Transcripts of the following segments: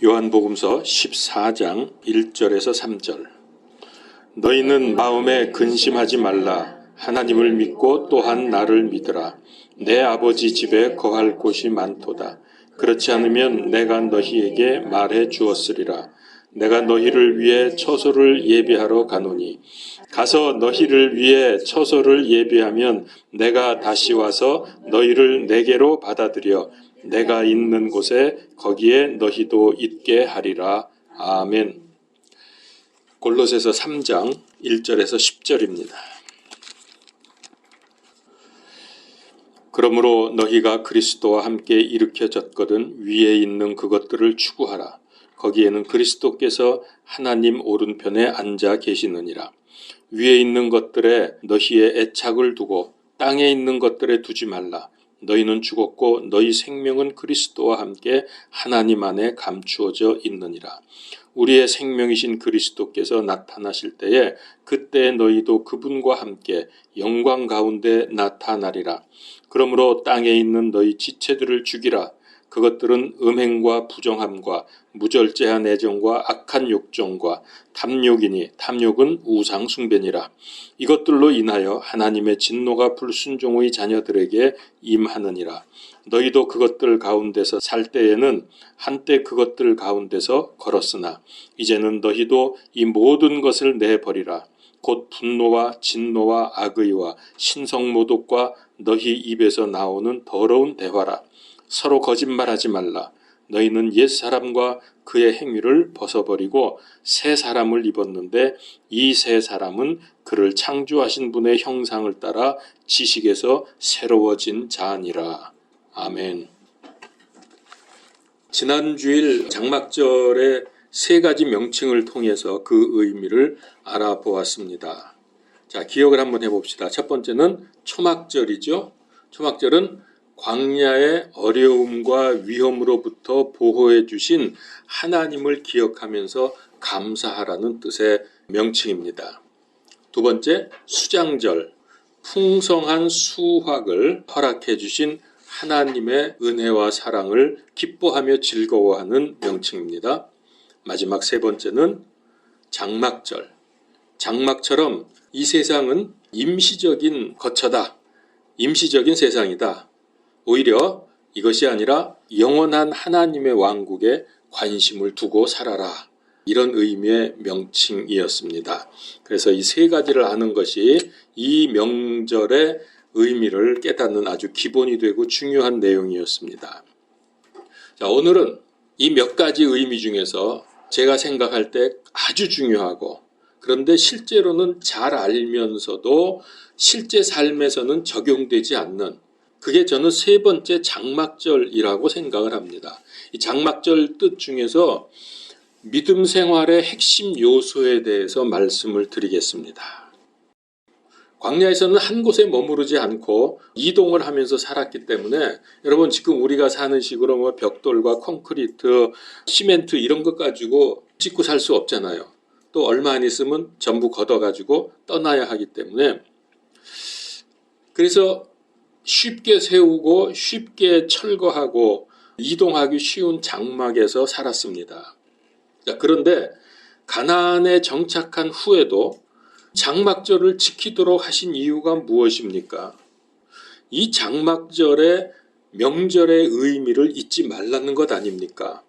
요한복음서 14장 1절에서 3절. 너희는 마음에 근심하지 말라. 하나님을 믿고 또한 나를 믿으라. 내 아버지 집에 거할 곳이 많도다. 그렇지 않으면 내가 너희에게 말해 주었으리라. 내가 너희를 위해 처소를 예비하러 가노니 가서 너희를 위해 처소를 예비하면 내가 다시 와서 너희를 내게로 받아들여 내가 있는 곳에 거기에 너희도 있게 하리라. 아멘. 골로새서 3장 1절에서 10절입니다. 그러므로 너희가 그리스도와 함께 일으켜졌거든 위에 있는 그것들을 추구하라. 거기에는 그리스도께서 하나님 오른편에 앉아 계시느니라. 위에 있는 것들에 너희의 애착을 두고 땅에 있는 것들에 두지 말라. 너희는 죽었고 너희 생명은 그리스도와 함께 하나님 안에 감추어져 있느니라. 우리의 생명이신 그리스도께서 나타나실 때에 그때 너희도 그분과 함께 영광 가운데 나타나리라. 그러므로 땅에 있는 너희 지체들을 죽이라. 그것들은 음행과 부정함과 무절제한 애정과 악한 욕정과 탐욕이니 탐욕은 우상 숭배니라. 이것들로 인하여 하나님의 진노가 불순종의 자녀들에게 임하느니라. 너희도 그것들 가운데서 살 때에는 한때 그것들 가운데서 걸었으나 이제는 너희도 이 모든 것을 내버리라. 곧 분노와 진노와 악의와 신성모독과 너희 입에서 나오는 더러운 대화라. 서로 거짓말하지 말라. 너희는 옛사람과 그의 행위를 벗어버리고 새 사람을 입었는데 이 새 사람은 그를 창조하신 분의 형상을 따라 지식에서 새로워진 자니라. 아멘. 지난 주일 장막절의 세 가지 명칭을 통해서 그 의미를 알아보았습니다. 자, 기억을 한번 해봅시다. 첫 번째는 초막절이죠. 초막절은 광야의 어려움과 위험으로부터 보호해 주신 하나님을 기억하면서 감사하라는 뜻의 명칭입니다. 두 번째, 수장절, 풍성한 수확을 허락해 주신 하나님의 은혜와 사랑을 기뻐하며 즐거워하는 명칭입니다. 마지막 세 번째는 장막절. 장막처럼 이 세상은 임시적인 거처다. 임시적인 세상이다. 오히려 이것이 아니라 영원한 하나님의 왕국에 관심을 두고 살아라. 이런 의미의 명칭이었습니다. 그래서 이 세 가지를 아는 것이 이 명절의 의미를 깨닫는 아주 기본이 되고 중요한 내용이었습니다. 자, 오늘은 이 몇 가지 의미 중에서 제가 생각할 때 아주 중요하고 그런데 실제로는 잘 알면서도 실제 삶에서는 적용되지 않는 그게 저는 세 번째 장막절이라고 생각을 합니다. 이 장막절 뜻 중에서 믿음 생활의 핵심 요소에 대해서 말씀을 드리겠습니다. 광야에서는 한 곳에 머무르지 않고 이동을 하면서 살았기 때문에 여러분 지금 우리가 사는 식으로 뭐 벽돌과 콘크리트, 시멘트 이런 것 가지고 짓고 살 수 없잖아요. 또 얼마 안 있으면 전부 걷어가지고 떠나야 하기 때문에 그래서 쉽게 세우고 쉽게 철거하고 이동하기 쉬운 장막에서 살았습니다. 자, 그런데 가나안에 정착한 후에도 장막절을 지키도록 하신 이유가 무엇입니까? 이 장막절의 명절의 의미를 잊지 말라는 것 아닙니까?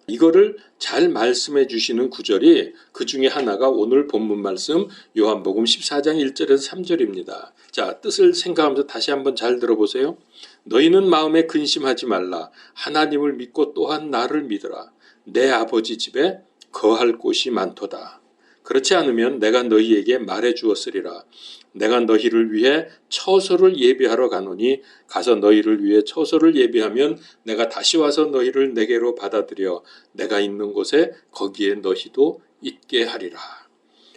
이거를 잘 말씀해 주시는 구절이 그 중에 하나가 오늘 본문 말씀 요한복음 14장 1절에서 3절입니다. 자, 뜻을 생각하면서 다시 한번 잘 들어보세요. 너희는 마음에 근심하지 말라. 하나님을 믿고 또한 나를 믿으라. 내 아버지 집에 거할 곳이 많도다. 그렇지 않으면 내가 너희에게 말해 주었으리라. 내가 너희를 위해 처소를 예비하러 가노니 가서 너희를 위해 처소를 예비하면 내가 다시 와서 너희를 내게로 받아들여 내가 있는 곳에 거기에 너희도 있게 하리라.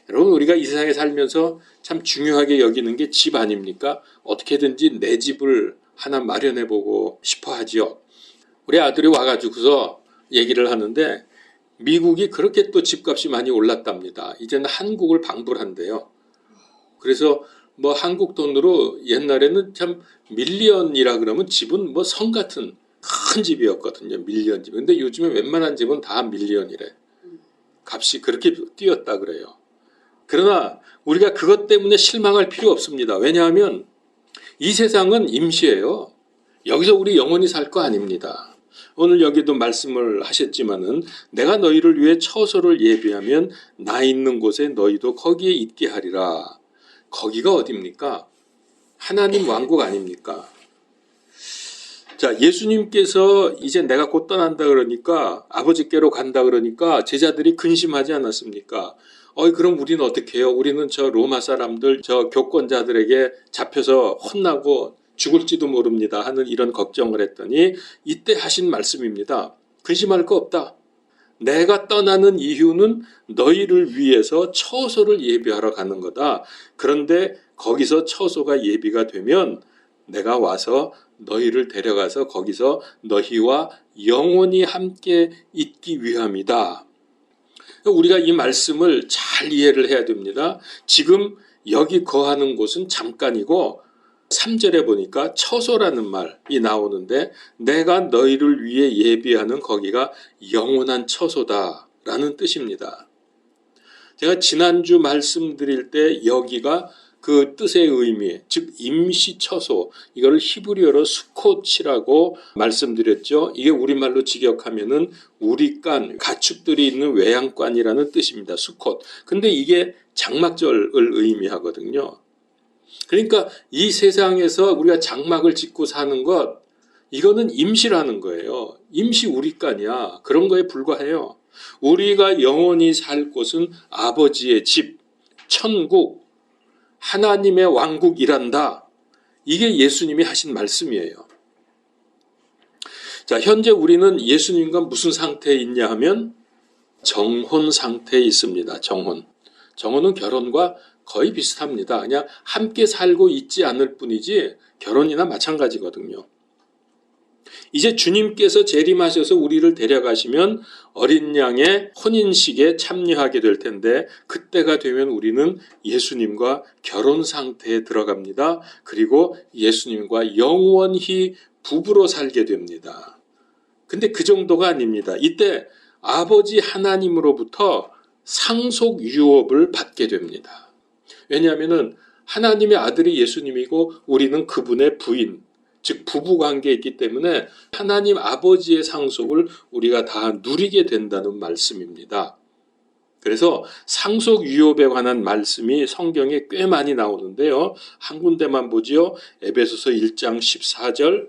여러분 우리가 이 세상에 살면서 참 중요하게 여기는 게 집 아닙니까? 어떻게든지 내 집을 하나 마련해보고 싶어 하지요. 우리 아들이 와가지고서 얘기를 하는데 미국이 그렇게 또 집값이 많이 올랐답니다. 이제는 한국을 방불한대요. 그래서 뭐 한국 돈으로 옛날에는 참 밀리언이라 그러면 집은 뭐 성 같은 큰 집이었거든요. 밀리언 집. 근데 요즘에 웬만한 집은 다 밀리언이래. 값이 그렇게 뛰었다 그래요. 그러나 우리가 그것 때문에 실망할 필요 없습니다. 왜냐하면 이 세상은 임시예요. 여기서 우리 영원히 살 거 아닙니다. 오늘 여기도 말씀을 하셨지만은 내가 너희를 위해 처소를 예비하면 나 있는 곳에 너희도 거기에 있게 하리라. 거기가 어디입니까? 하나님 왕국 아닙니까? 자, 예수님께서 이제 내가 곧 떠난다 그러니까 아버지께로 간다 그러니까 제자들이 근심하지 않았습니까? 그럼 우리는 어떻게 해요? 우리는 저 로마 사람들, 저 교권자들에게 잡혀서 혼나고 죽을지도 모릅니다 하는 이런 걱정을 했더니 이때 하신 말씀입니다. 근심할 거 없다. 내가 떠나는 이유는 너희를 위해서 처소를 예비하러 가는 거다. 그런데 거기서 처소가 예비가 되면 내가 와서 너희를 데려가서 거기서 너희와 영원히 함께 있기 위함이다. 우리가 이 말씀을 잘 이해를 해야 됩니다. 지금 여기 거하는 곳은 잠깐이고 3절에 보니까 처소라는 말이 나오는데 내가 너희를 위해 예비하는 거기가 영원한 처소다라는 뜻입니다. 제가 지난주 말씀드릴 때 여기가 그 뜻의 의미, 즉 임시처소, 이걸 히브리어로 수콧이라고 말씀드렸죠. 이게 우리말로 직역하면은 우리간, 가축들이 있는 외양간이라는 뜻입니다. 수콧. 근데 이게 장막절을 의미하거든요. 그러니까 이 세상에서 우리가 장막을 짓고 사는 것, 이거는 임시라는 거예요. 임시 우리간이야. 그런 거에 불과해요. 우리가 영원히 살 곳은 아버지의 집, 천국, 하나님의 왕국이란다. 이게 예수님이 하신 말씀이에요. 자, 현재 우리는 예수님과 무슨 상태에 있냐 하면 정혼 상태에 있습니다. 정혼은 결혼과 거의 비슷합니다. 그냥 함께 살고 있지 않을 뿐이지 결혼이나 마찬가지거든요. 이제 주님께서 재림하셔서 우리를 데려가시면 어린 양의 혼인식에 참여하게 될 텐데 그때가 되면 우리는 예수님과 결혼 상태에 들어갑니다. 그리고 예수님과 영원히 부부로 살게 됩니다. 근데 그 정도가 아닙니다. 이때 아버지 하나님으로부터 상속 유업을 받게 됩니다. 왜냐하면 하나님의 아들이 예수님이고 우리는 그분의 부인, 즉 부부관계에 있기 때문에 하나님 아버지의 상속을 우리가 다 누리게 된다는 말씀입니다. 그래서 상속 유업에 관한 말씀이 성경에 꽤 많이 나오는데요. 한 군데만 보지요. 에베소서 1장 14절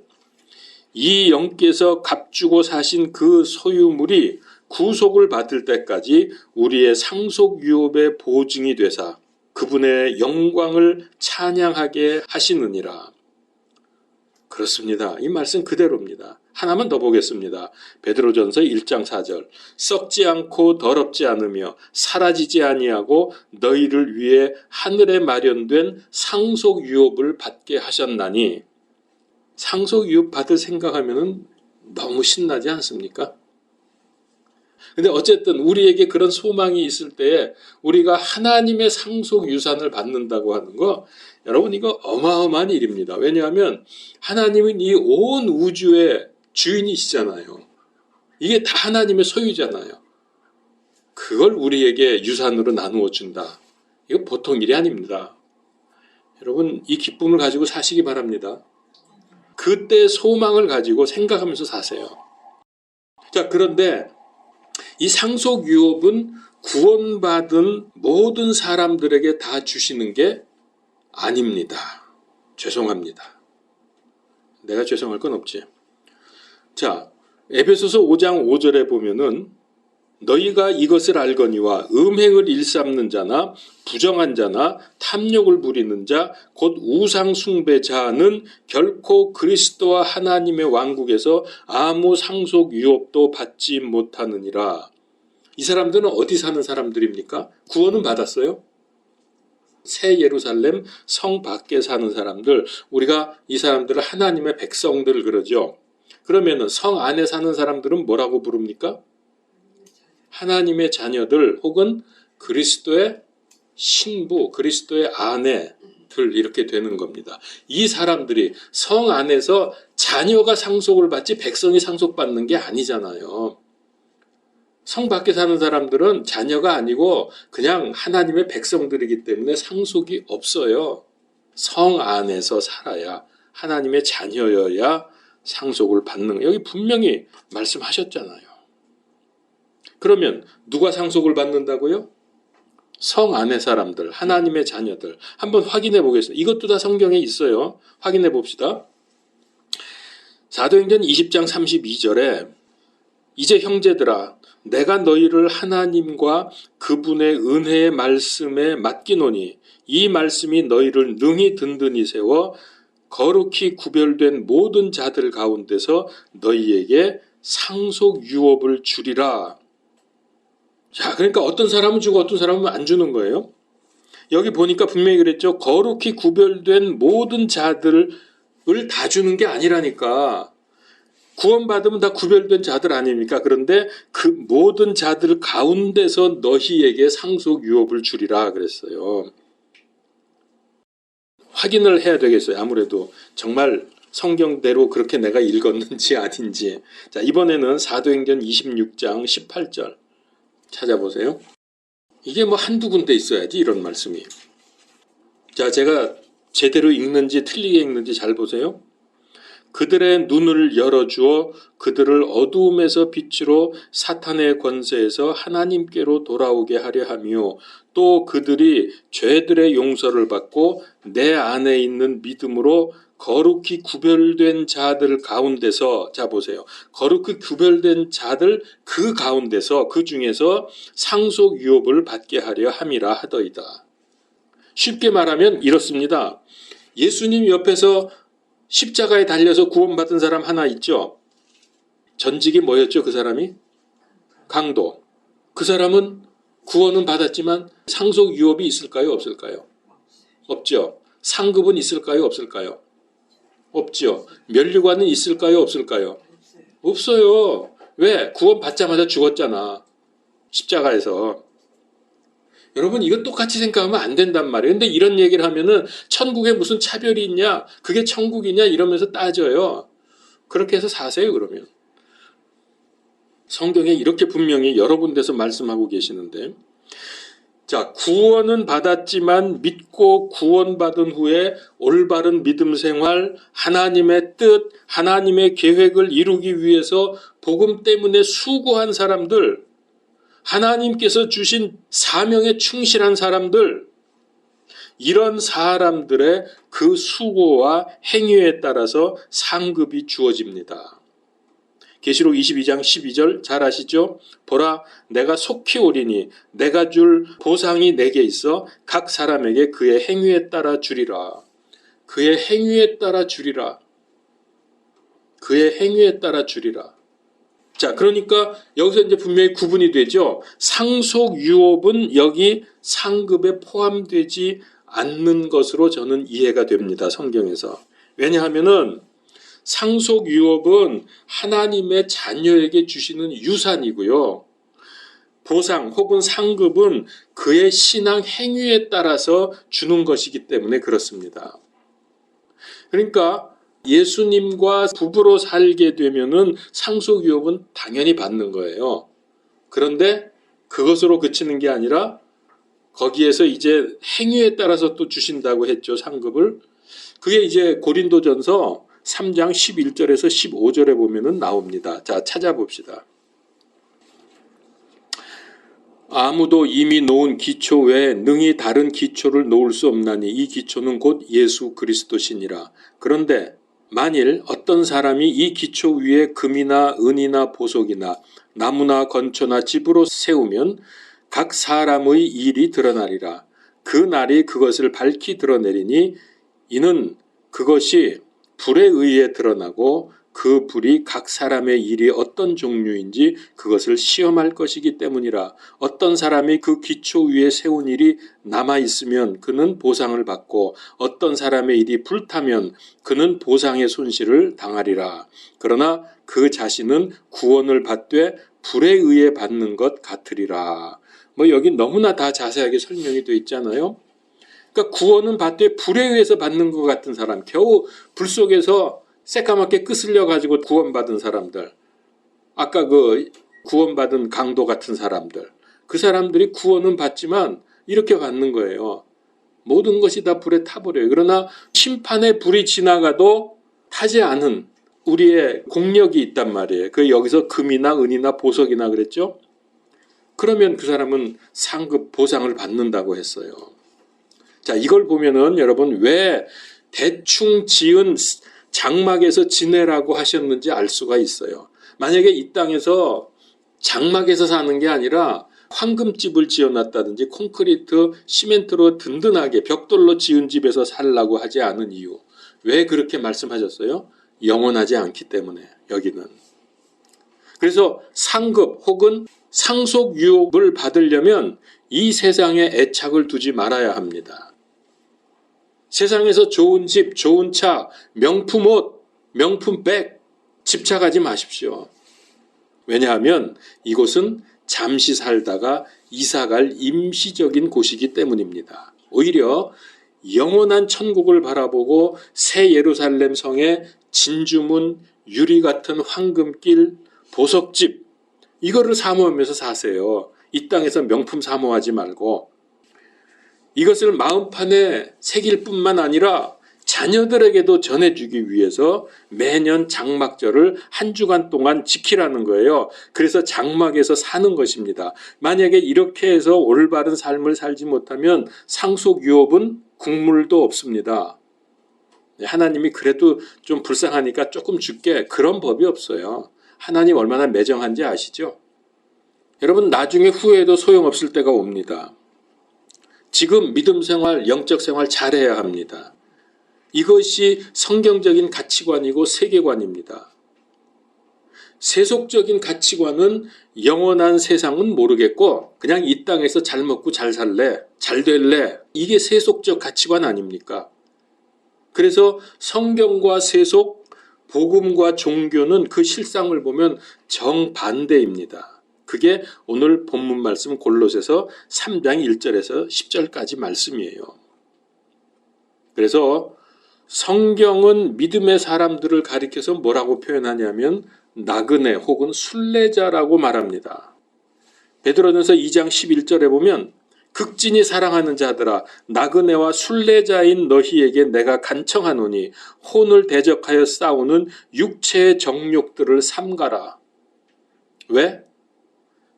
이 영께서 값주고 사신 그 소유물이 구속을 받을 때까지 우리의 상속 유업의 보증이 되사 그분의 영광을 찬양하게 하시느니라. 그렇습니다. 이 말씀 그대로입니다. 하나만 더 보겠습니다. 베드로전서 1장 4절 썩지 않고 더럽지 않으며 사라지지 아니하고 너희를 위해 하늘에 마련된 상속 유업을 받게 하셨나니 상속 유업 받을 생각하면 너무 신나지 않습니까? 근데 어쨌든 우리에게 그런 소망이 있을 때에 우리가 하나님의 상속 유산을 받는다고 하는 거 여러분 이거 어마어마한 일입니다. 왜냐하면 하나님은 이 온 우주의 주인이시잖아요. 이게 다 하나님의 소유잖아요. 그걸 우리에게 유산으로 나누어 준다. 이거 보통 일이 아닙니다. 여러분 이 기쁨을 가지고 사시기 바랍니다. 그때 소망을 가지고 생각하면서 사세요. 자, 그런데 이 상속 유업은 구원받은 모든 사람들에게 다 주시는 게 아닙니다. 죄송합니다. 내가 죄송할 건 없지. 자, 에베소서 5장 5절에 보면은 너희가 이것을 알거니와 음행을 일삼는 자나 부정한 자나 탐욕을 부리는 자 곧 우상 숭배자는 결코 그리스도와 하나님의 왕국에서 아무 상속 유업도 받지 못하느니라. 이 사람들은 어디 사는 사람들입니까? 구원은 받았어요. 새 예루살렘 성 밖에 사는 사람들, 우리가 이 사람들을 하나님의 백성들 그러죠. 그러면은 성 안에 사는 사람들은 뭐라고 부릅니까? 하나님의 자녀들 혹은 그리스도의 신부, 그리스도의 아내, 이렇게 되는 겁니다. 이 사람들이 성 안에서 자녀가 상속을 받지 백성이 상속받는 게 아니잖아요. 성 밖에 사는 사람들은 자녀가 아니고 그냥 하나님의 백성들이기 때문에 상속이 없어요. 성 안에서 살아야 하나님의 자녀여야 상속을 받는, 여기 분명히 말씀하셨잖아요. 그러면 누가 상속을 받는다고요? 성 안의 사람들, 하나님의 자녀들. 한번 확인해 보겠습니다. 이것도 다 성경에 있어요. 확인해 봅시다. 사도행전 20장 32절에 이제 형제들아 내가 너희를 하나님과 그분의 은혜의 말씀에 맡기노니 이 말씀이 너희를 능히 든든히 세워 거룩히 구별된 모든 자들 가운데서 너희에게 상속 유업을 주리라. 자, 그러니까 어떤 사람은 주고 어떤 사람은 안 주는 거예요. 여기 보니까 분명히 그랬죠. 거룩히 구별된 모든 자들을 다 주는 게 아니라니까. 구원받으면 다 구별된 자들 아닙니까? 그런데 그 모든 자들 가운데서 너희에게 상속 유업을 주리라 그랬어요. 확인을 해야 되겠어요. 아무래도 정말 성경대로 그렇게 내가 읽었는지 아닌지. 자, 이번에는 사도행전 26장 18절 찾아보세요. 이게 뭐 한두 군데 있어야지 이런 말씀이. 자, 제가 제대로 읽는지 틀리게 읽는지 잘 보세요. 그들의 눈을 열어주어 그들을 어두움에서 빛으로 사탄의 권세에서 하나님께로 돌아오게 하려 하며 또 그들이 죄들의 용서를 받고 내 안에 있는 믿음으로 거룩히 구별된 자들 가운데서, 자 보세요. 거룩히 구별된 자들 그 가운데서, 그 중에서 상속 유업을 받게 하려 함이라 하더이다. 쉽게 말하면 이렇습니다. 예수님 옆에서 십자가에 달려서 구원받은 사람 하나 있죠. 전직이 뭐였죠? 그 사람이? 강도. 그 사람은 구원은 받았지만 상속 유업이 있을까요? 없을까요? 없죠. 상급은 있을까요? 없을까요? 없죠. 면류관은 있을까요? 없을까요? 없어요. 왜? 구원 받자마자 죽었잖아. 십자가에서. 여러분 이거 똑같이 생각하면 안 된단 말이에요. 근데 이런 얘기를 하면은 천국에 무슨 차별이 있냐? 그게 천국이냐? 이러면서 따져요. 그렇게 해서 사세요 그러면. 성경에 이렇게 분명히 여러 군데서 말씀하고 계시는데, 자, 구원은 받았지만 믿고 구원받은 후에 올바른 믿음 생활, 하나님의 뜻, 하나님의 계획을 이루기 위해서 복음 때문에 수고한 사람들, 하나님께서 주신 사명에 충실한 사람들, 이런 사람들의 그 수고와 행위에 따라서 상급이 주어집니다. 계시록 22장 12절 잘 아시죠? 보라 내가 속히 오리니 내가 줄 보상이 내게 있어 각 사람에게 그의 행위에 따라 주리라. 그의 행위에 따라 주리라. 그의 행위에 따라 주리라. 자, 그러니까 여기서 이제 분명히 구분이 되죠. 상속 유업은 여기 상급에 포함되지 않는 것으로 저는 이해가 됩니다. 성경에서. 왜냐하면은 상속 유업은 하나님의 자녀에게 주시는 유산이고요. 보상 혹은 상급은 그의 신앙 행위에 따라서 주는 것이기 때문에 그렇습니다. 그러니까 예수님과 부부로 살게 되면은 상속 유업은 당연히 받는 거예요. 그런데 그것으로 그치는 게 아니라 거기에서 이제 행위에 따라서 또 주신다고 했죠, 상급을. 그게 이제 고린도전서 3장 11절에서 15절에 보면은 나옵니다. 자, 찾아봅시다. 아무도 이미 놓은 기초 외에 능히 다른 기초를 놓을 수 없나니 이 기초는 곧 예수 그리스도시니라. 그런데 만일 어떤 사람이 이 기초 위에 금이나 은이나 보석이나 나무나 건초나 집으로 세우면 각 사람의 일이 드러나리라. 그 날이 그것을 밝히 드러내리니 이는 그것이 불에 의해 드러나고 그 불이 각 사람의 일이 어떤 종류인지 그것을 시험할 것이기 때문이라. 어떤 사람이 그 기초 위에 세운 일이 남아있으면 그는 보상을 받고 어떤 사람의 일이 불타면 그는 보상의 손실을 당하리라. 그러나 그 자신은 구원을 받되 불에 의해 받는 것 같으리라. 뭐 여기 너무나 다 자세하게 설명이 되어 있잖아요. 그러니까 구원은 받되 불에 의해서 받는 것 같은 사람, 겨우 불 속에서 새까맣게 끄슬려 가지고 구원받은 사람들, 아까 그 구원받은 강도 같은 사람들, 그 사람들이 구원은 받지만 이렇게 받는 거예요. 모든 것이 다 불에 타버려요. 그러나 심판의 불이 지나가도 타지 않은 우리의 공력이 있단 말이에요. 그 여기서 금이나 은이나 보석이나 그랬죠. 그러면 그 사람은 상급 보상을 받는다고 했어요. 자, 이걸 보면은 여러분 왜 대충 지은 장막에서 지내라고 하셨는지 알 수가 있어요. 만약에 이 땅에서 장막에서 사는 게 아니라 황금집을 지어놨다든지 콘크리트, 시멘트로 든든하게 벽돌로 지은 집에서 살라고 하지 않은 이유. 왜 그렇게 말씀하셨어요? 영원하지 않기 때문에 여기는. 그래서 상급 혹은 상속 유업을 받으려면 이 세상에 애착을 두지 말아야 합니다. 세상에서 좋은 집, 좋은 차, 명품 옷, 명품 백 집착하지 마십시오. 왜냐하면 이곳은 잠시 살다가 이사갈 임시적인 곳이기 때문입니다. 오히려 영원한 천국을 바라보고 새 예루살렘 성의 진주문, 유리 같은 황금길, 보석집 이거를 사모하면서 사세요. 이 땅에서 명품 사모하지 말고 이것을 마음판에 새길 뿐만 아니라 자녀들에게도 전해주기 위해서 매년 장막절을 한 주간 동안 지키라는 거예요. 그래서 장막에서 사는 것입니다. 만약에 이렇게 해서 올바른 삶을 살지 못하면 상속 유업은 국물도 없습니다. 하나님이 그래도 좀 불쌍하니까 조금 줄게, 그런 법이 없어요. 하나님 얼마나 매정한지 아시죠? 여러분 나중에 후회해도 소용없을 때가 옵니다. 지금 믿음 생활, 영적 생활 잘해야 합니다. 이것이 성경적인 가치관이고 세계관입니다. 세속적인 가치관은 영원한 세상은 모르겠고 그냥 이 땅에서 잘 먹고 잘 살래, 잘 될래, 이게 세속적 가치관 아닙니까? 그래서 성경과 세속, 복음과 종교는 그 실상을 보면 정반대입니다. 그게 오늘 본문 말씀 골로새서 3장 1절에서 10절까지 말씀이에요. 그래서 성경은 믿음의 사람들을 가리켜서 뭐라고 표현하냐면 나그네 혹은 순례자라고 말합니다. 베드로전서 2장 11절에 보면 극진히 사랑하는 자들아 나그네와 순례자인 너희에게 내가 간청하노니 혼을 대적하여 싸우는 육체의 정욕들을 삼가라. 왜?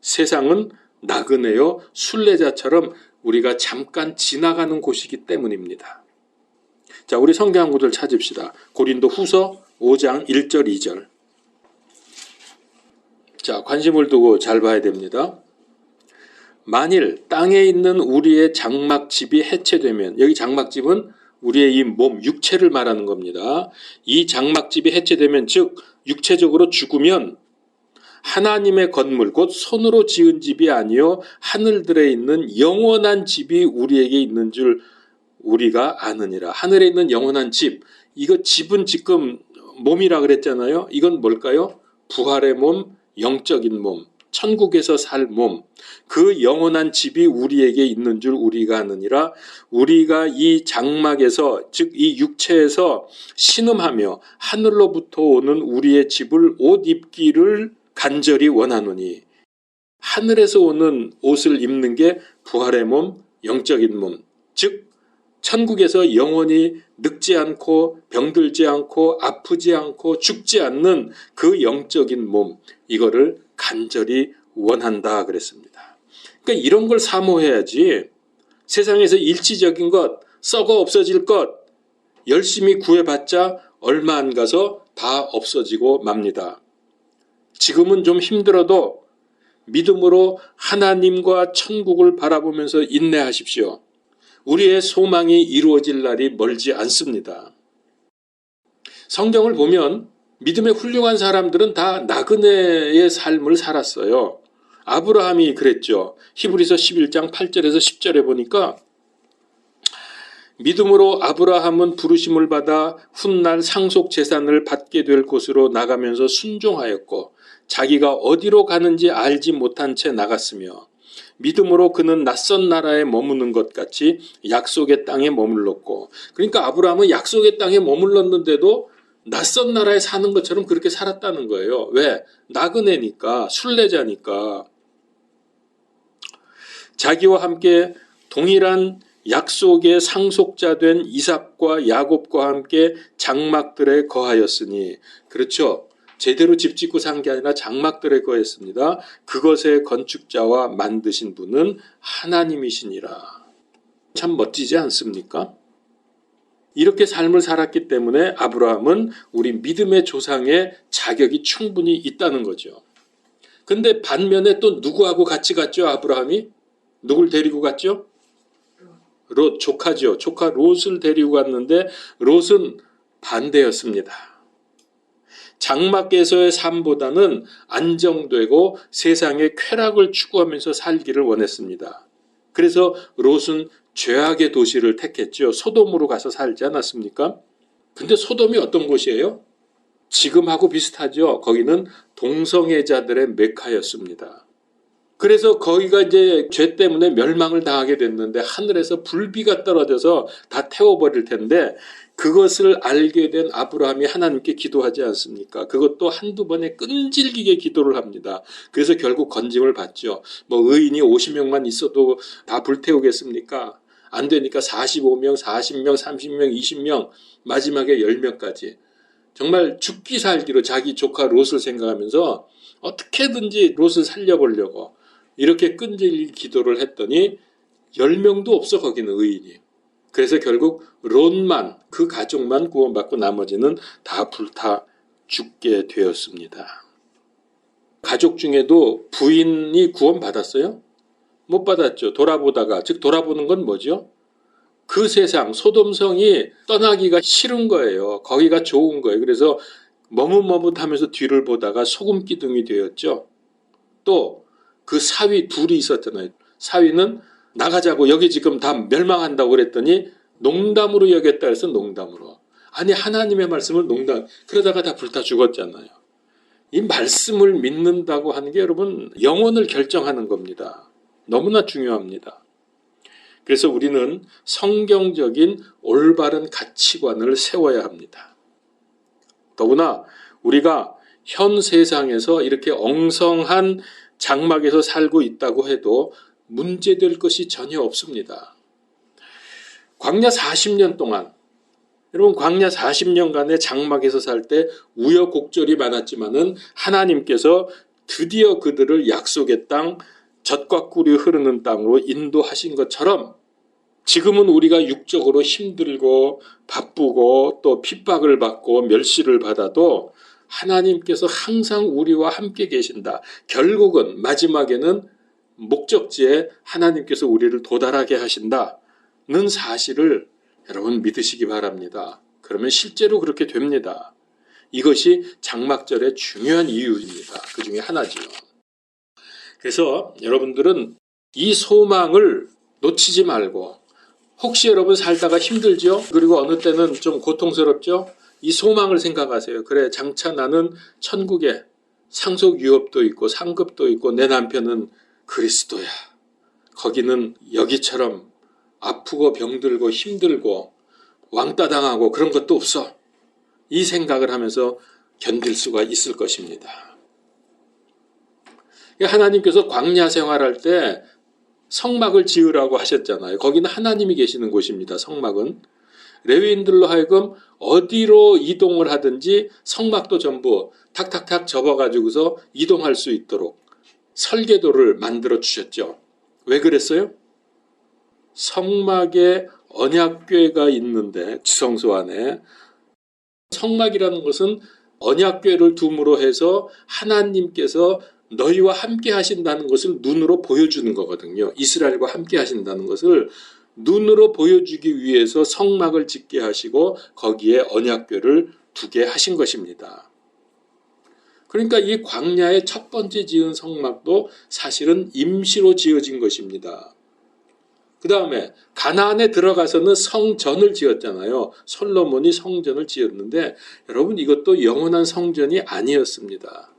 세상은 나그네요 순례자처럼 우리가 잠깐 지나가는 곳이기 때문입니다. 자, 우리 성경 한 구절 찾읍시다. 고린도 후서 5장 1절 2절. 자, 관심을 두고 잘 봐야 됩니다. 만일 땅에 있는 우리의 장막집이 해체되면, 여기 장막집은 우리의 이 몸, 육체를 말하는 겁니다. 이 장막집이 해체되면, 즉 육체적으로 죽으면 하나님의 건물, 곧 손으로 지은 집이 아니요 하늘들에 있는 영원한 집이 우리에게 있는 줄 우리가 아느니라. 하늘에 있는 영원한 집, 이거 집은 지금 몸이라 그랬잖아요. 이건 뭘까요? 부활의 몸, 영적인 몸, 천국에서 살 몸, 그 영원한 집이 우리에게 있는 줄 우리가 아느니라. 우리가 이 장막에서, 즉 이 육체에서 신음하며 하늘로부터 오는 우리의 집을 옷 입기를 간절히 원하노니. 하늘에서 오는 옷을 입는 게 부활의 몸, 영적인 몸, 즉 천국에서 영원히 늙지 않고 병들지 않고 아프지 않고 죽지 않는 그 영적인 몸, 이거를 간절히 원한다 그랬습니다. 그러니까 이런 걸 사모해야지 세상에서 일시적인 것, 썩어 없어질 것 열심히 구해봤자 얼마 안 가서 다 없어지고 맙니다. 지금은 좀 힘들어도 믿음으로 하나님과 천국을 바라보면서 인내하십시오. 우리의 소망이 이루어질 날이 멀지 않습니다. 성경을 보면 믿음의 훌륭한 사람들은 다 나그네의 삶을 살았어요. 아브라함이 그랬죠. 히브리서 11장 8절에서 10절에 보니까 믿음으로 아브라함은 부르심을 받아 훗날 상속 재산을 받게 될 곳으로 나가면서 순종하였고 자기가 어디로 가는지 알지 못한 채 나갔으며 믿음으로 그는 낯선 나라에 머무는 것 같이 약속의 땅에 머물렀고, 그러니까 아브라함은 약속의 땅에 머물렀는데도 낯선 나라에 사는 것처럼 그렇게 살았다는 거예요. 왜? 나그네니까, 순례자니까. 자기와 함께 동일한 약속의 상속자 된 이삭과 야곱과 함께 장막들에 거하였으니, 그렇죠. 제대로 집 짓고 산 게 아니라 장막들에 거했습니다. 그것의 건축자와 만드신 분은 하나님이시니라. 참 멋지지 않습니까? 이렇게 삶을 살았기 때문에 아브라함은 우리 믿음의 조상의 자격이 충분히 있다는 거죠. 근데 반면에 또 누구하고 같이 갔죠? 아브라함이? 누굴 데리고 갔죠? 롯, 조카죠. 조카 롯을 데리고 갔는데 롯은 반대였습니다. 장막에서의 삶보다는 안정되고 세상의 쾌락을 추구하면서 살기를 원했습니다. 그래서 롯은 죄악의 도시를 택했죠. 소돔으로 가서 살지 않았습니까? 근데 소돔이 어떤 곳이에요? 지금하고 비슷하죠. 거기는 동성애자들의 메카였습니다. 그래서 거기가 이제 죄 때문에 멸망을 당하게 됐는데 하늘에서 불비가 떨어져서 다 태워버릴 텐데, 그것을 알게 된 아브라함이 하나님께 기도하지 않습니까? 그것도 한두 번에 끈질기게 기도를 합니다. 그래서 결국 건짐을 받죠. 뭐 의인이 50명만 있어도 다 불태우겠습니까? 안 되니까 45명, 40명, 30명, 20명, 마지막에 10명까지. 정말 죽기 살기로 자기 조카 롯을 생각하면서 어떻게든지 롯을 살려보려고 이렇게 끈질기게 기도를 했더니 10명도 없어, 거기는 의인이. 그래서 결국 롯만, 그 가족만 구원받고 나머지는 다 불타 죽게 되었습니다. 가족 중에도 부인이 구원받았어요? 못 받았죠. 돌아보다가, 즉 돌아보는 건 뭐죠? 그 세상, 소돔성이 떠나기가 싫은 거예요. 거기가 좋은 거예요. 그래서 머뭇머뭇하면서 뒤를 보다가 소금 기둥이 되었죠. 또 그 사위 둘이 있었잖아요. 사위는 나가자고, 여기 지금 다 멸망한다고 그랬더니 농담으로 여겼다 해서 농담으로. 아니, 하나님의 말씀을 농담, 그러다가 다 불타 죽었잖아요. 이 말씀을 믿는다고 하는 게 여러분 영혼을 결정하는 겁니다. 너무나 중요합니다. 그래서 우리는 성경적인 올바른 가치관을 세워야 합니다. 더구나 우리가 현 세상에서 이렇게 엉성한 장막에서 살고 있다고 해도 문제될 것이 전혀 없습니다. 광야 40년 동안, 여러분 광야 40년간의 장막에서 살 때 우여곡절이 많았지만은 하나님께서 드디어 그들을 약속의 땅, 젖과 꿀이 흐르는 땅으로 인도하신 것처럼 지금은 우리가 육적으로 힘들고 바쁘고 또 핍박을 받고 멸시를 받아도 하나님께서 항상 우리와 함께 계신다. 결국은 마지막에는 목적지에 하나님께서 우리를 도달하게 하신다는 사실을 여러분 믿으시기 바랍니다. 그러면 실제로 그렇게 됩니다. 이것이 장막절의 중요한 이유입니다. 그 중에 하나죠. 그래서 여러분들은 이 소망을 놓치지 말고, 혹시 여러분 살다가 힘들죠? 그리고 어느 때는 좀 고통스럽죠? 이 소망을 생각하세요. 그래, 장차 나는 천국에 상속 유업도 있고 상급도 있고 내 남편은 그리스도야. 거기는 여기처럼 아프고 병들고 힘들고 왕따 당하고 그런 것도 없어. 이 생각을 하면서 견딜 수가 있을 것입니다. 하나님께서 광야 생활할 때 성막을 지으라고 하셨잖아요. 거기는 하나님이 계시는 곳입니다. 성막은. 레위인들로 하여금 어디로 이동을 하든지 성막도 전부 탁탁탁 접어가지고서 이동할 수 있도록 설계도를 만들어 주셨죠. 왜 그랬어요? 성막에 언약궤가 있는데, 지성소 안에 성막이라는 것은 언약궤를 둠으로 해서 하나님께서 너희와 함께 하신다는 것을 눈으로 보여주는 거거든요. 이스라엘과 함께 하신다는 것을 눈으로 보여주기 위해서 성막을 짓게 하시고 거기에 언약궤를 두게 하신 것입니다. 그러니까 이 광야의 첫 번째 지은 성막도 사실은 임시로 지어진 것입니다. 그 다음에 가나안에 들어가서는 성전을 지었잖아요. 솔로몬이 성전을 지었는데 여러분 이것도 영원한 성전이 아니었습니다.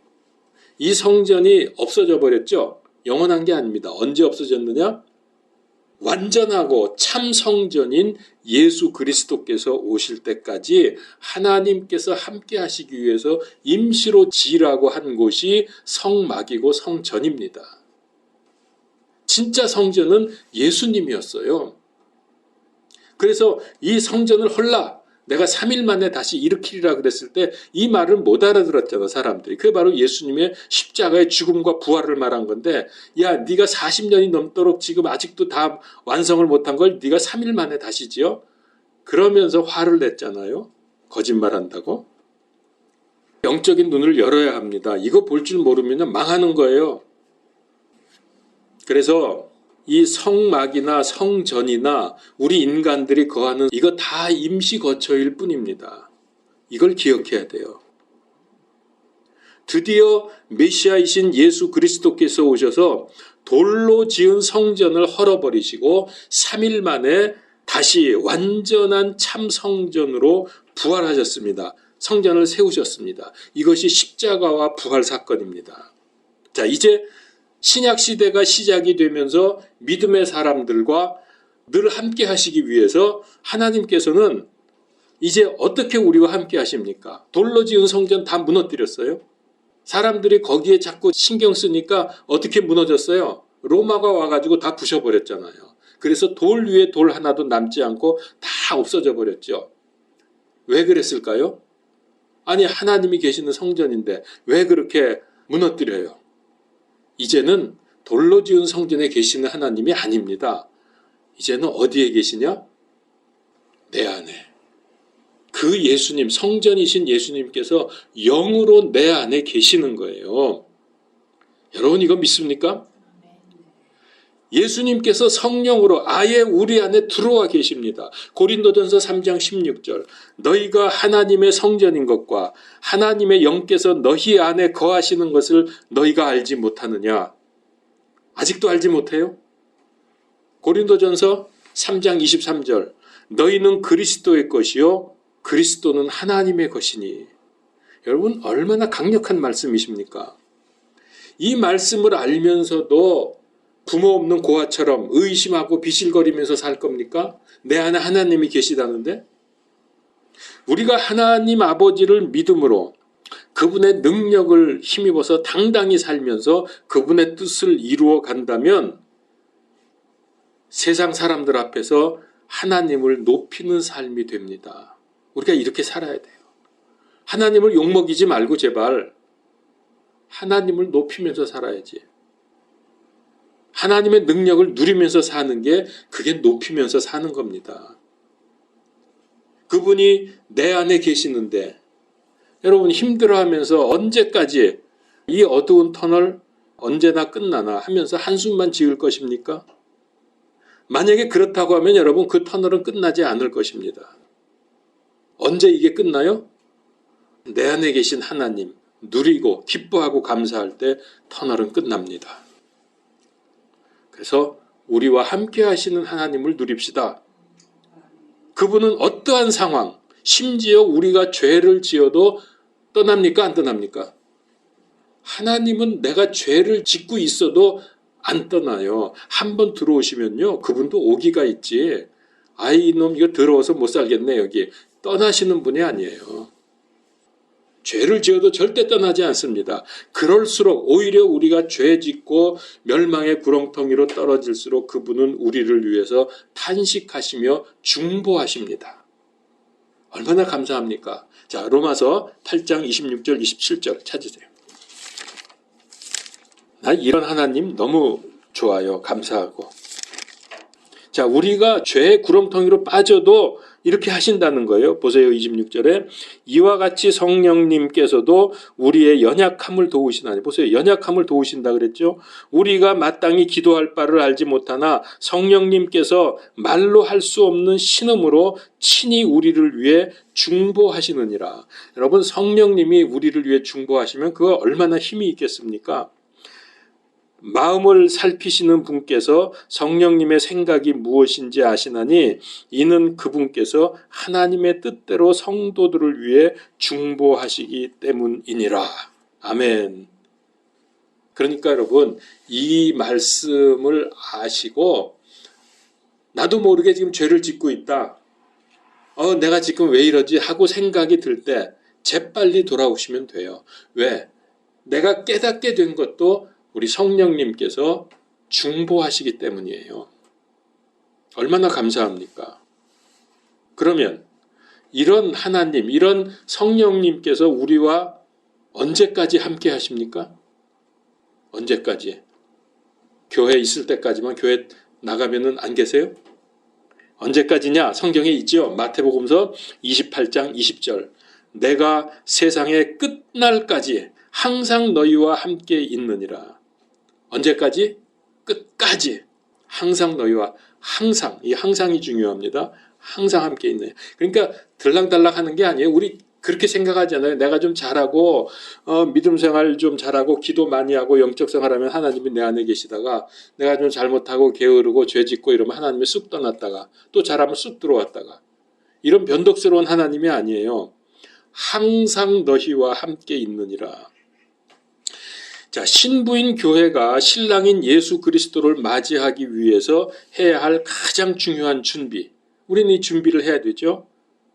이 성전이 없어져 버렸죠. 영원한 게 아닙니다. 언제 없어졌느냐? 완전하고 참 성전인 예수 그리스도께서 오실 때까지 하나님께서 함께 하시기 위해서 임시로 지으라고 한 곳이 성막이고 성전입니다. 진짜 성전은 예수님이었어요. 그래서 이 성전을 헐라 내가 3일 만에 다시 일으키리라 그랬을 때 이 말을 못 알아들었잖아, 사람들이. 그게 바로 예수님의 십자가의 죽음과 부활을 말한 건데, 야, 네가 40년이 넘도록 지금 아직도 다 완성을 못한 걸 네가 3일 만에 다시 지어? 그러면서 화를 냈잖아요. 거짓말한다고. 영적인 눈을 열어야 합니다. 이거 볼 줄 모르면 망하는 거예요. 그래서 이 성막이나 성전이나 우리 인간들이 거하는 이거 다 임시 거처일 뿐입니다. 이걸 기억해야 돼요. 드디어 메시아이신 예수 그리스도께서 오셔서 돌로 지은 성전을 헐어버리시고 3일 만에 다시 완전한 참 성전으로 부활하셨습니다. 성전을 세우셨습니다. 이것이 십자가와 부활 사건입니다. 자, 이제 신약 시대가 시작이 되면서 믿음의 사람들과 늘 함께 하시기 위해서 하나님께서는 이제 어떻게 우리와 함께 하십니까? 돌로 지은 성전 다 무너뜨렸어요. 사람들이 거기에 자꾸 신경 쓰니까 어떻게 무너졌어요? 로마가 와가지고 다 부셔버렸잖아요. 그래서 돌 위에 돌 하나도 남지 않고 다 없어져 버렸죠. 왜 그랬을까요? 아니, 하나님이 계시는 성전인데 왜 그렇게 무너뜨려요? 이제는 돌로 지은 성전에 계시는 하나님이 아닙니다. 이제는 어디에 계시냐? 내 안에. 그 예수님, 성전이신 예수님께서 영으로 내 안에 계시는 거예요. 여러분 이거 믿습니까? 예수님께서 성령으로 아예 우리 안에 들어와 계십니다. 고린도전서 3장 16절 너희가 하나님의 성전인 것과 하나님의 영께서 너희 안에 거하시는 것을 너희가 알지 못하느냐? 아직도 알지 못해요? 고린도전서 3장 23절 너희는 그리스도의 것이요 그리스도는 하나님의 것이니. 여러분 얼마나 강력한 말씀이십니까? 이 말씀을 알면서도 부모 없는 고아처럼 의심하고 비실거리면서 살 겁니까? 내 안에 하나님이 계시다는데? 우리가 하나님 아버지를 믿음으로 그분의 능력을 힘입어서 당당히 살면서 그분의 뜻을 이루어 간다면 세상 사람들 앞에서 하나님을 높이는 삶이 됩니다. 우리가 이렇게 살아야 돼요. 하나님을 욕먹이지 말고 제발 하나님을 높이면서 살아야지. 하나님의 능력을 누리면서 사는 게 그게 높이면서 사는 겁니다. 그분이 내 안에 계시는데 여러분 힘들어하면서 언제까지 이 어두운 터널 언제나 끝나나 하면서 한숨만 지을 것입니까? 만약에 그렇다고 하면 여러분 그 터널은 끝나지 않을 것입니다. 언제 이게 끝나요? 내 안에 계신 하나님 누리고 기뻐하고 감사할 때 터널은 끝납니다. 그래서 우리와 함께 하시는 하나님을 누립시다. 그분은 어떠한 상황, 심지어 우리가 죄를 지어도 떠납니까? 안 떠납니까? 하나님은 내가 죄를 짓고 있어도 안 떠나요. 한번 들어오시면요. 그분도 오기가 있지. 아이 이놈 이거 더러워서 못 살겠네 여기. 떠나시는 분이 아니에요. 죄를 지어도 절대 떠나지 않습니다. 그럴수록 오히려 우리가 죄 짓고 멸망의 구렁텅이로 떨어질수록 그분은 우리를 위해서 탄식하시며 중보하십니다. 얼마나 감사합니까? 자, 로마서 8장 26절 27절 찾으세요. 나 이런 하나님 너무 좋아요. 감사하고. 자, 우리가 죄의 구렁텅이로 빠져도 이렇게 하신다는 거예요. 보세요. 26절에 이와 같이 성령님께서도 우리의 연약함을 도우시나니. 보세요. 연약함을 도우신다 그랬죠. 우리가 마땅히 기도할 바를 알지 못하나 성령님께서 말로 할 수 없는 신음으로 친히 우리를 위해 중보하시느니라. 여러분 성령님이 우리를 위해 중보하시면 그거 얼마나 힘이 있겠습니까? 마음을 살피시는 분께서 성령님의 생각이 무엇인지 아시나니 이는 그분께서 하나님의 뜻대로 성도들을 위해 중보하시기 때문이니라. 아멘. 그러니까 여러분, 이 말씀을 아시고 나도 모르게 지금 죄를 짓고 있다. 내가 지금 왜 이러지 하고 생각이 들 때 재빨리 돌아오시면 돼요. 왜? 내가 깨닫게 된 것도 우리 성령님께서 중보하시기 때문이에요. 얼마나 감사합니까? 그러면 이런 하나님, 이런 성령님께서 우리와 언제까지 함께 하십니까? 언제까지? 교회 있을 때까지만, 교회 나가면은 안 계세요? 언제까지냐? 성경에 있죠. 마태복음서 28장 20절. 내가 세상의 끝날까지 항상 너희와 함께 있느니라. 언제까지? 끝까지. 항상 너희와, 항상, 이 항상이 중요합니다. 항상 함께 있네. 그러니까 들락달락 하는 게 아니에요. 우리 그렇게 생각하잖아요. 내가 좀 잘하고 믿음 생활 좀 잘하고 기도 많이 하고 영적 생활하면 하나님이 내 안에 계시다가 내가 좀 잘못하고 게으르고 죄 짓고 이러면 하나님이 쑥 떠났다가 또 잘하면 쑥 들어왔다가 이런 변덕스러운 하나님이 아니에요. 항상 너희와 함께 있느니라. 자, 신부인 교회가 신랑인 예수 그리스도를 맞이하기 위해서 해야 할 가장 중요한 준비. 우리는 이 준비를 해야 되죠.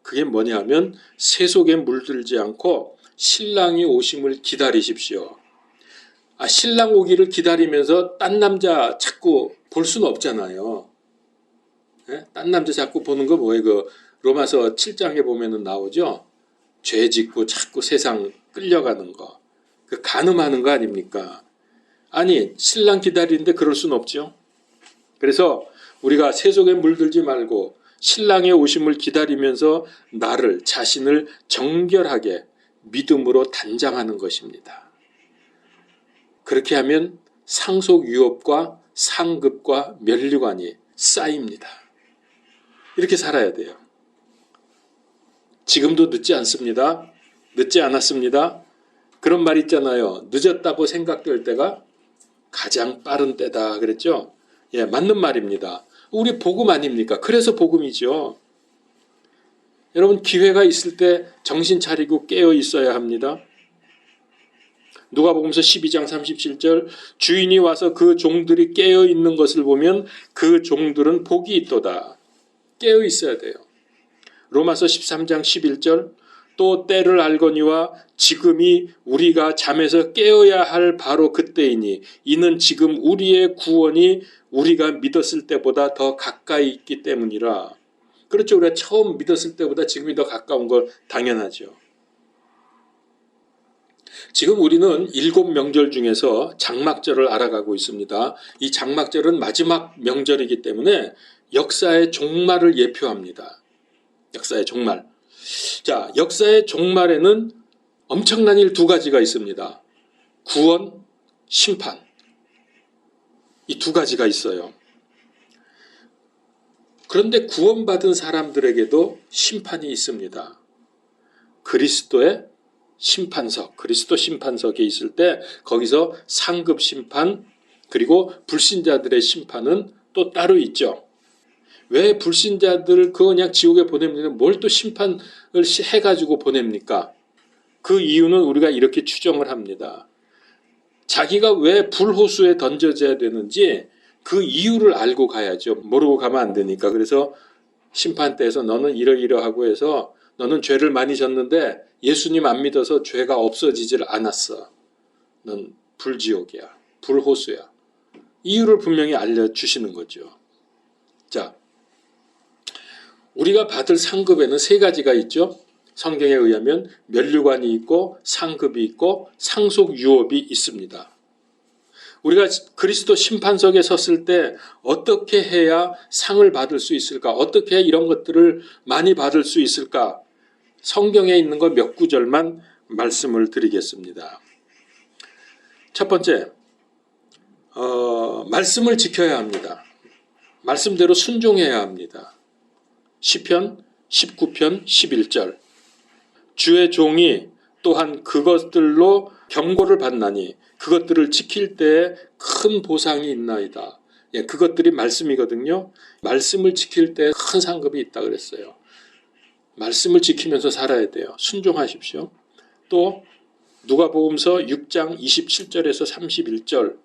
그게 뭐냐 하면 세속에 물들지 않고 신랑이 오심을 기다리십시오. 신랑 오기를 기다리면서 딴 남자 자꾸 볼 수는 없잖아요. 네? 딴 남자 자꾸 보는 거 뭐예요? 그 로마서 7장에 보면은 나오죠. 죄 짓고 자꾸 세상 끌려가는 거. 그 간음하는 거 아닙니까? 아니, 신랑 기다리는데 그럴 수는 없죠. 그래서 우리가 세속에 물들지 말고 신랑의 오심을 기다리면서 나를, 자신을 정결하게 믿음으로 단장하는 것입니다. 그렇게 하면 상속 유업과 상급과 면류관이 쌓입니다. 이렇게 살아야 돼요. 지금도 늦지 않습니다. 늦지 않았습니다. 그런 말 있잖아요. 늦었다고 생각될 때가 가장 빠른 때다 그랬죠? 예, 맞는 말입니다. 우리 복음 아닙니까? 그래서 복음이죠. 여러분, 기회가 있을 때 정신 차리고 깨어 있어야 합니다. 누가복음서 12장 37절 주인이 와서 그 종들이 깨어 있는 것을 보면 그 종들은 복이 있도다. 깨어 있어야 돼요. 로마서 13장 11절 또 때를 알거니와 지금이 우리가 잠에서 깨어야 할 바로 그때이니 이는 지금 우리의 구원이 우리가 믿었을 때보다 더 가까이 있기 때문이라. 그렇죠. 우리가 처음 믿었을 때보다 지금이 더 가까운 걸 당연하죠. 지금 우리는 7명절 중에서 장막절을 알아가고 있습니다. 이 장막절은 마지막 명절이기 때문에 역사의 종말을 예표합니다. 역사의 종말. 자, 역사의 종말에는 엄청난 일 2가지가 있습니다. 구원, 심판. 이 2가지가 있어요. 그런데 구원받은 사람들에게도 심판이 있습니다. 그리스도의 심판석, 그리스도 심판석에 있을 때 거기서 상급 심판 그리고 불신자들의 심판은 또 따로 있죠. 왜 불신자들을 그냥 지옥에 보냅니까? 뭘 또 심판을 해가지고 보냅니까? 그 이유는 우리가 이렇게 추정을 합니다. 자기가 왜 불호수에 던져져야 되는지 그 이유를 알고 가야죠. 모르고 가면 안 되니까. 그래서 심판대에서 너는 이러이러하고 해서 너는 죄를 많이 졌는데 예수님 안 믿어서 죄가 없어지질 않았어. 넌 불지옥이야. 불호수야. 이유를 분명히 알려주시는 거죠. 자, 우리가 받을 상급에는 3가지가 있죠. 성경에 의하면 면류관이 있고 상급이 있고 상속 유업이 있습니다. 우리가 그리스도 심판석에 섰을 때 어떻게 해야 상을 받을 수 있을까? 어떻게 해야 이런 것들을 많이 받을 수 있을까? 성경에 있는 거 몇 구절만 말씀을 드리겠습니다. 첫 번째, 말씀을 지켜야 합니다. 말씀대로 순종해야 합니다. 시편 19편 11절 주의 종이 또한 그것들로 경고를 받나니 그것들을 지킬 때에 큰 보상이 있나이다. 예, 그것들이 말씀이거든요. 말씀을 지킬 때 큰 상급이 있다 그랬어요. 말씀을 지키면서 살아야 돼요. 순종하십시오. 또 누가복음서 6장 27절에서 31절.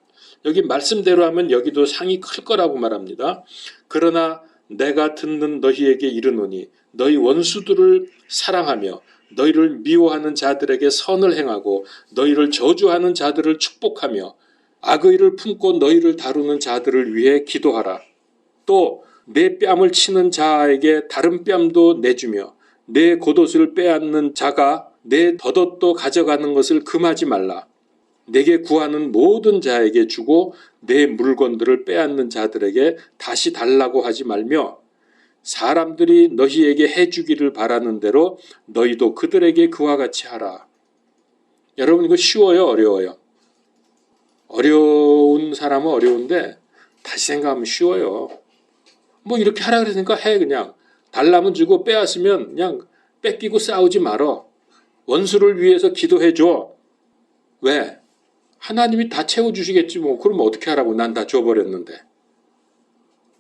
여기 말씀대로 하면 여기도 상이 클 거라고 말합니다. 그러나 내가 듣는 너희에게 이르노니 너희 원수들을 사랑하며 너희를 미워하는 자들에게 선을 행하고 너희를 저주하는 자들을 축복하며 악의를 품고 너희를 다루는 자들을 위해 기도하라. 또 내 뺨을 치는 자에게 다른 뺨도 내주며 내 겉옷을 빼앗는 자가 내 덧옷도 가져가는 것을 금하지 말라. 내게 구하는 모든 자에게 주고 내 물건들을 빼앗는 자들에게 다시 달라고 하지 말며 사람들이 너희에게 해주기를 바라는 대로 너희도 그들에게 그와 같이 하라. 여러분 이거 쉬워요? 어려워요? 어려운 사람은 어려운데 다시 생각하면 쉬워요. 뭐 이렇게 하라 그랬으니까 해. 그냥 달라면 주고 빼앗으면 그냥 뺏기고 싸우지 말어. 원수를 위해서 기도해줘. 왜? 하나님이 다 채워주시겠지 뭐. 그럼 어떻게 하라고. 난 다 줘버렸는데.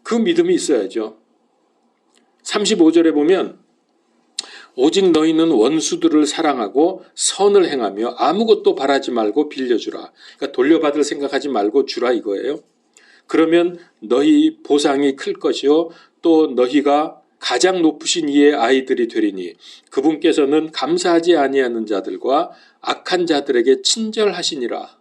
그 믿음이 있어야죠. 35절에 보면 오직 너희는 원수들을 사랑하고 선을 행하며 아무것도 바라지 말고 빌려주라. 그러니까 돌려받을 생각하지 말고 주라 이거예요. 그러면 너희 보상이 클 것이요 또 너희가 가장 높으신 이의 아이들이 되리니 그분께서는 감사하지 아니하는 자들과 악한 자들에게 친절하시니라.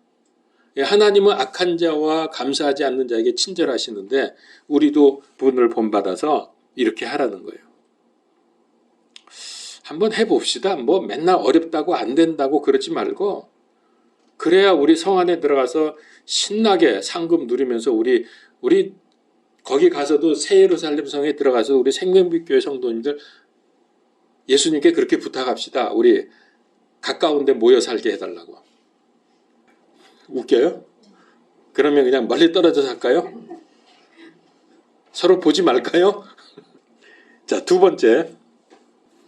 하나님은 악한 자와 감사하지 않는 자에게 친절하시는데 우리도 분을 본받아서 이렇게 하라는 거예요. 한번 해봅시다. 뭐 맨날 어렵다고 안 된다고 그러지 말고 그래야 우리 성 안에 들어가서 신나게 상급 누리면서 우리 거기 가서도 새 예루살렘 성에 들어가서 우리 생명빛교회 성도님들 예수님께 그렇게 부탁합시다. 우리 가까운 데 모여 살게 해달라고. 웃겨요? 그러면 그냥 멀리 떨어져서 할까요? 서로 보지 말까요? 자, 두 번째.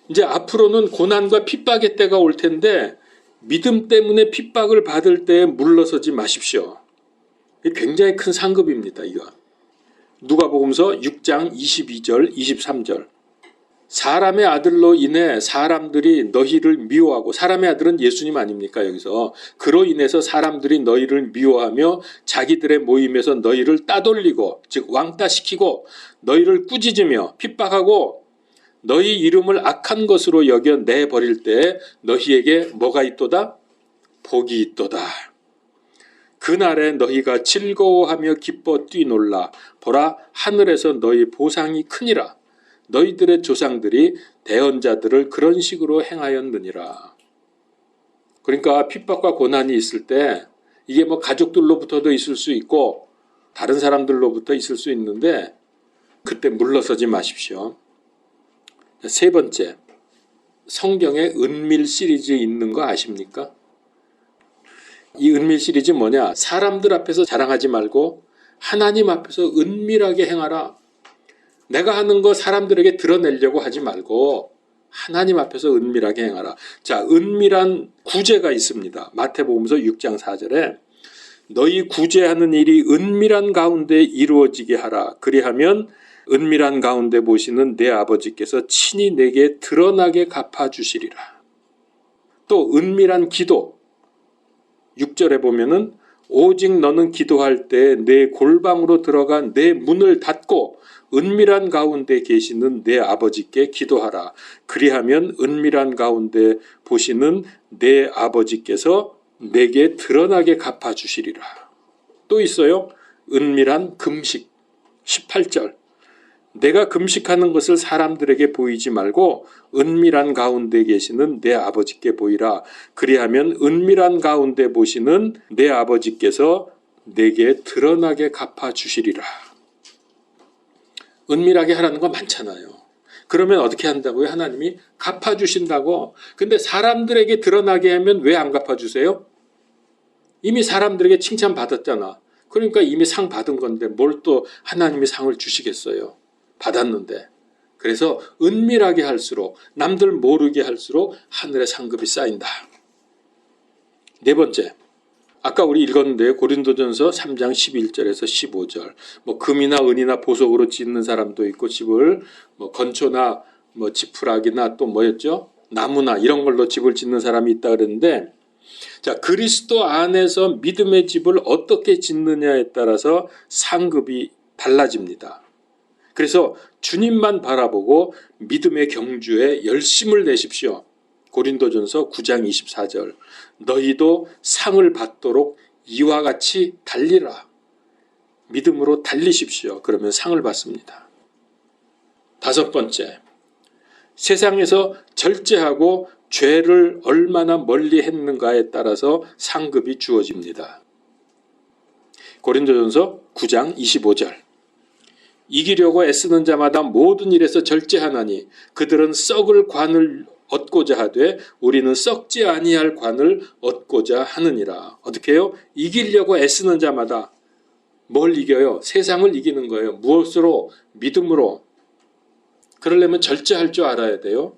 이제 앞으로는 고난과 핍박의 때가 올 텐데 믿음 때문에 핍박을 받을 때에 물러서지 마십시오. 굉장히 큰 상급입니다. 이거. 누가복음서 6장 22절 23절. 사람의 아들로 인해 사람들이 너희를 미워하고 사람의 아들은 예수님 아닙니까 여기서. 그로 인해서 사람들이 너희를 미워하며 자기들의 모임에서 너희를 따돌리고 즉 왕따시키고 너희를 꾸짖으며 핍박하고 너희 이름을 악한 것으로 여겨 내버릴 때 너희에게 뭐가 있도다? 복이 있도다. 그날에 너희가 즐거워하며 기뻐 뛰놀라. 보라 하늘에서 너희 보상이 크니라. 너희들의 조상들이 대언자들을 그런 식으로 행하였느니라. 그러니까 핍박과 고난이 있을 때 이게 뭐 가족들로부터도 있을 수 있고 다른 사람들로부터 있을 수 있는데 그때 물러서지 마십시오. 세 번째, 성경에 은밀 시리즈 있는 거 아십니까? 이 은밀 시리즈 뭐냐? 사람들 앞에서 자랑하지 말고 하나님 앞에서 은밀하게 행하라. 내가 하는 거 사람들에게 드러내려고 하지 말고 하나님 앞에서 은밀하게 행하라. 자, 은밀한 구제가 있습니다. 마태복음서 6장 4절에 너희 구제하는 일이 은밀한 가운데 이루어지게 하라. 그리하면 은밀한 가운데 보시는 내 아버지께서 친히 내게 드러나게 갚아주시리라. 또 은밀한 기도 6절에 보면은 오직 너는 기도할 때 내 골방으로 들어가 내 문을 닫고 은밀한 가운데 계시는 내 아버지께 기도하라. 그리하면 은밀한 가운데 보시는 내 아버지께서 내게 드러나게 갚아주시리라. 또 있어요. 은밀한 금식 18절. 내가 금식하는 것을 사람들에게 보이지 말고 은밀한 가운데 계시는 내 아버지께 보이라. 그리하면 은밀한 가운데 보시는 내 아버지께서 내게 드러나게 갚아주시리라. 은밀하게 하라는 거 많잖아요. 그러면 어떻게 한다고요? 하나님이 갚아주신다고. 근데 사람들에게 드러나게 하면 왜 안 갚아주세요? 이미 사람들에게 칭찬받았잖아. 그러니까 이미 상 받은 건데 뭘 또 하나님이 상을 주시겠어요? 받았는데. 그래서 은밀하게 할수록 남들 모르게 할수록 하늘의 상급이 쌓인다. 네 번째. 아까 우리 읽었는데요. 고린도전서 3장 11절에서 15절. 뭐 금이나 은이나 보석으로 짓는 사람도 있고 집을 뭐 건초나 뭐 지푸라기나 또 뭐였죠? 나무나 이런 걸로 집을 짓는 사람이 있다 그랬는데 자, 그리스도 안에서 믿음의 집을 어떻게 짓느냐에 따라서 상급이 달라집니다. 그래서 주님만 바라보고 믿음의 경주에 열심을 내십시오. 고린도전서 9장 24절. 너희도 상을 받도록 이와 같이 달리라. 믿음으로 달리십시오. 그러면 상을 받습니다. 다섯 번째, 세상에서 절제하고 죄를 얼마나 멀리 했는가에 따라서 상급이 주어집니다. 고린도전서 9장 25절. 이기려고 애쓰는 자마다 모든 일에서 절제하나니 그들은 썩을 관을 얻고자 하되 우리는 썩지 아니할 관을 얻고자 하느니라. 어떻게 해요? 이기려고 애쓰는 자마다 뭘 이겨요? 세상을 이기는 거예요. 무엇으로? 믿음으로. 그러려면 절제할 줄 알아야 돼요.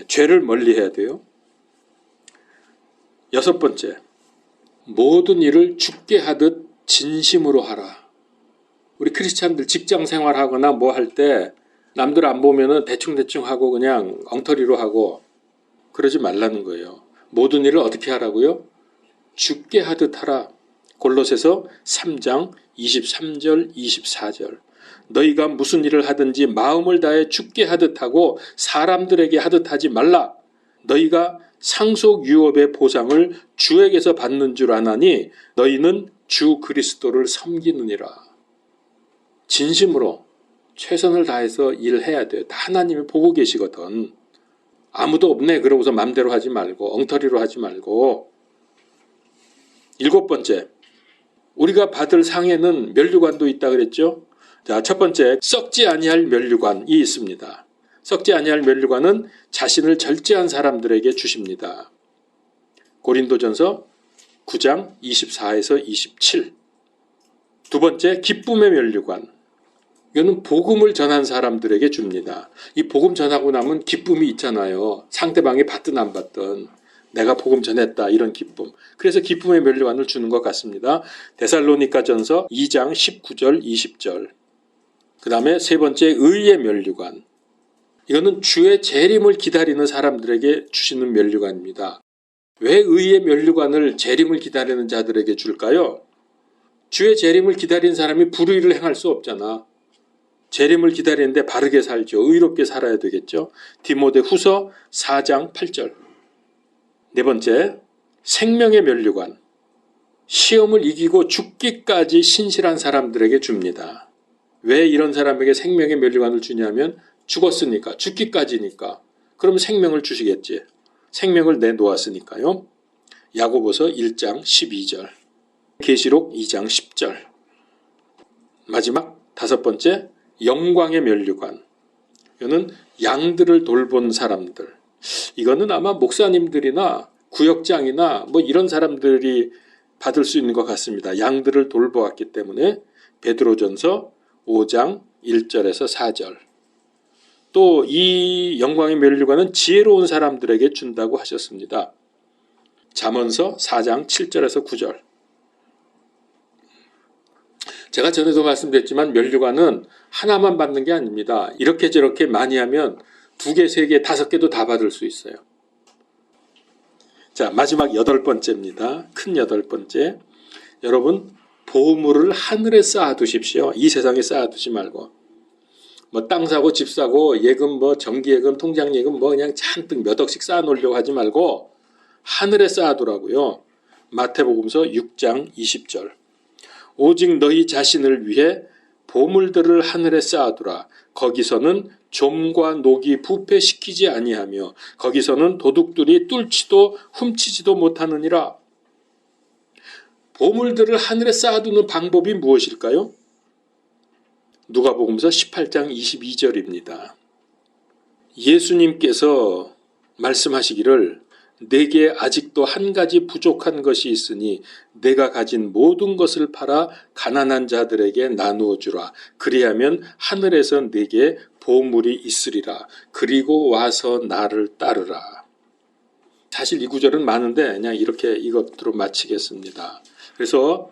죄를 멀리해야 돼요. 여섯 번째, 모든 일을 죽게 하듯 진심으로 하라. 우리 크리스찬들 직장 생활하거나 뭐 할 때 남들 안 보면은 대충대충 하고 그냥 엉터리로 하고 그러지 말라는 거예요. 모든 일을 어떻게 하라고요? 죽게 하듯 하라. 골로새서 3장 23절 24절. 너희가 무슨 일을 하든지 마음을 다해 죽게 하듯 하고 사람들에게 하듯 하지 말라. 너희가 상속 유업의 보상을 주에게서 받는 줄 아나니 너희는 주 그리스도를 섬기느니라. 진심으로 최선을 다해서 일해야 돼요. 다 하나님이 보고 계시거든. 아무도 없네 그러고서 맘대로 하지 말고 엉터리로 하지 말고. 일곱 번째, 우리가 받을 상에는 면류관도 있다 그랬죠. 자, 첫 번째, 썩지 아니할 면류관이 있습니다. 썩지 아니할 면류관은 자신을 절제한 사람들에게 주십니다. 고린도전서 9장 24에서 27. 두 번째, 기쁨의 면류관. 이거는 복음을 전한 사람들에게 줍니다. 이 복음 전하고 나면 기쁨이 있잖아요. 상대방이 받든 안 받든 내가 복음 전했다 이런 기쁨. 그래서 기쁨의 면류관을 주는 것 같습니다. 데살로니가전서 2장 19절 20절. 그 다음에 세 번째, 의의 면류관. 이거는 주의 재림을 기다리는 사람들에게 주시는 면류관입니다. 왜 의의 면류관을 재림을 기다리는 자들에게 줄까요? 주의 재림을 기다리는 사람이 불의를 행할 수 없잖아. 재림을 기다리는데 바르게 살죠. 의롭게 살아야 되겠죠. 디모데후서 4장 8절. 네 번째, 생명의 면류관. 시험을 이기고 죽기까지 신실한 사람들에게 줍니다. 왜 이런 사람에게 생명의 면류관을 주냐면 죽었으니까, 죽기까지니까. 그럼 생명을 주시겠지. 생명을 내놓았으니까요. 야고보서 1장 12절. 계시록 2장 10절. 마지막 다섯 번째, 영광의 면류관. 이거는 양들을 돌본 사람들. 이거는 아마 목사님들이나 구역장이나 뭐 이런 사람들이 받을 수 있는 것 같습니다. 양들을 돌보았기 때문에. 베드로전서 5장 1절에서 4절. 또 이 영광의 면류관은 지혜로운 사람들에게 준다고 하셨습니다. 잠언서 4장 7절에서 9절. 제가 전에도 말씀드렸지만 면류관은 하나만 받는 게 아닙니다. 이렇게 저렇게 많이 하면 2개, 3개, 5개도 다 받을 수 있어요. 자, 마지막 여덟 번째입니다. 큰 여덟 번째. 여러분, 보물을 하늘에 쌓아두십시오. 이 세상에 쌓아두지 말고. 뭐 땅 사고 집 사고 예금 뭐 정기예금 통장예금 뭐 그냥 잔뜩 몇 억씩 쌓아놓으려고 하지 말고 하늘에 쌓아두라고요. 마태복음서 6장 20절. 오직 너희 자신을 위해 보물들을 하늘에 쌓아두라. 거기서는 좀과 녹이 부패시키지 아니하며 거기서는 도둑들이 뚫지도 훔치지도 못하느니라. 보물들을 하늘에 쌓아두는 방법이 무엇일까요? 누가복음서 18장 22절입니다. 예수님께서 말씀하시기를 내게 아직도 한 가지 부족한 것이 있으니 내가 가진 모든 것을 팔아 가난한 자들에게 나누어 주라. 그리하면 하늘에서 내게 보물이 있으리라. 그리고 와서 나를 따르라. 사실 이 구절은 많은데 그냥 이렇게 이것으로 마치겠습니다. 그래서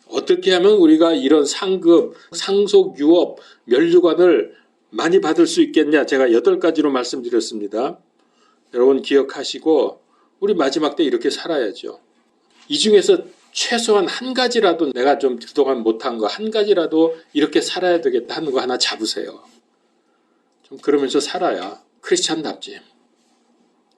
어떻게 하면 우리가 이런 상급, 상속, 유업, 면류관을 많이 받을 수 있겠냐? 제가 8가지로 말씀드렸습니다. 여러분 기억하시고 우리 마지막 때 이렇게 살아야죠. 이 중에서 최소한 한 가지라도 내가 좀 그동안 못한 거 한 가지라도 이렇게 살아야 되겠다 하는 거 하나 잡으세요. 좀 그러면서 살아야 크리스찬답지.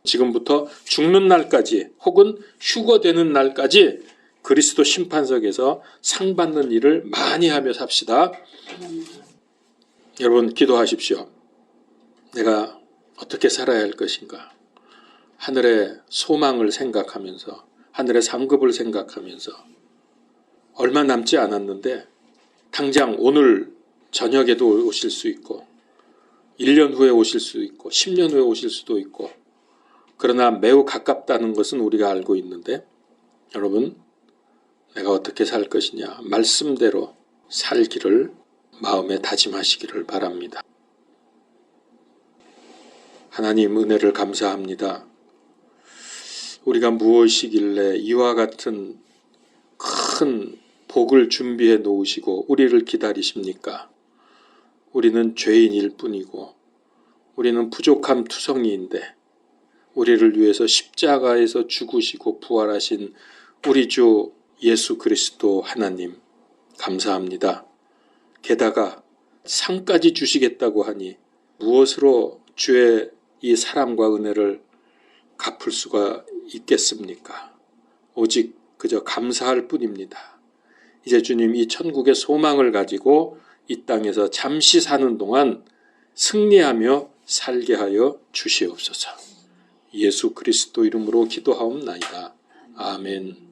지금부터 죽는 날까지 혹은 휴거되는 날까지 그리스도 심판석에서 상 받는 일을 많이 하며 삽시다. 여러분 기도하십시오. 내가 어떻게 살아야 할 것인가? 하늘의 소망을 생각하면서 하늘의 상급을 생각하면서 얼마 남지 않았는데 당장 오늘 저녁에도 오실 수 있고 1년 후에 오실 수 있고 10년 후에 오실 수도 있고 그러나 매우 가깝다는 것은 우리가 알고 있는데 여러분 내가 어떻게 살 것이냐 말씀대로 살기를 마음에 다짐하시기를 바랍니다. 하나님 은혜를 감사합니다. 우리가 무엇이길래 이와 같은 큰 복을 준비해 놓으시고 우리를 기다리십니까? 우리는 죄인일 뿐이고 우리는 부족함 투성이인데 우리를 위해서 십자가에서 죽으시고 부활하신 우리 주 예수 그리스도 하나님 감사합니다. 게다가 상까지 주시겠다고 하니 무엇으로 주의 이 사랑과 은혜를 갚을 수가 있겠습니까? 오직 그저 감사할 뿐입니다. 이제 주님 이 천국의 소망을 가지고 이 땅에서 잠시 사는 동안 승리하며 살게 하여 주시옵소서. 예수 그리스도 이름으로 기도하옵나이다. 아멘.